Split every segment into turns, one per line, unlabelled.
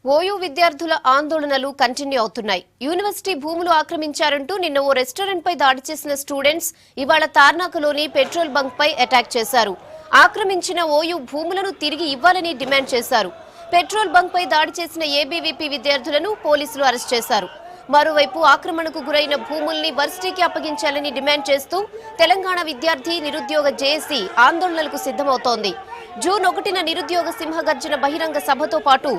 OU విద్యార్థుల ఆందోళనలు continue అవుతున్నాయి. యూనివర్సిటీ భూములు ఆక్రమించారంటూ నిన్న ఓ రెస్టారెంట్ పై దాడి చేసిన స్టూడెంట్స్ ఇవాళ తార్నాకలోని పెట్రోల్ బంక్ పై అటాక్ చేశారు. ఆక్రమించిన ఓయూ భూములను తిరిగి ఇవ్వాలని డిమాండ్ చేశారు. పెట్రోల్ బంక్ పై దాడి చేసిన ఏబీవీపీ విద్యార్థులను పోలీసులు అరెస్ట్ చేశారు. మరోవైపు ఆక్రమణకు గురైన భూముల్ని వర్సిటీకి అప్పగించాలని డిమాండ్ చేస్తూ తెలంగాణ విద్యార్థి నిరుద్యోగ జేఏసీ ఆందోళనలకు సిద్ధమవుతోంది. జూన్ 1న నిరుద్యోగ సింహగర్జన బహిరంగ సభతో పాటు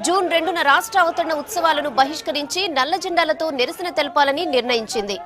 జూన్ 2న రాష్ట్ర అవతరణ ఉత్సవాలను బహిష్కరించి నల్ల జెండాలతో నిరసన తెలపాలని నిర్ణయించింది.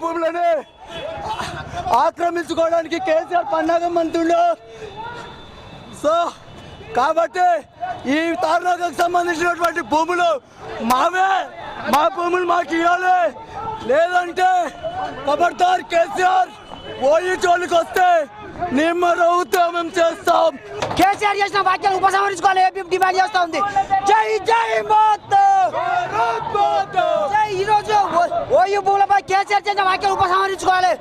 భూములని ఆక్రమించుకోవడానికి కేసీఆర్ పన్నాగం అంటుండు. సో కాబట్టి ఈ తార్నాకకు సంబంధించినటువంటి భూములు మావే, మా భూములు మాకు ఇవ్వాలి, లేదంటే ఖబర్దార్ కేసీఆర్ ఓయూ జోలికి వస్తే నిమ్మరవుతామం చేస్తాం.
కేసీఆర్ చేసిన వ్యాఖ్యలు ఉపసంహరించుకోవాలి ఏపీ డిమాండ్ చేస్తా ఉంది. జై జై మాతా, ఈ రోజు ఓయూ భూములపై కేసీఆర్ చేసిన వ్యాఖ్యలు ఉపసంహరించుకోవాలి.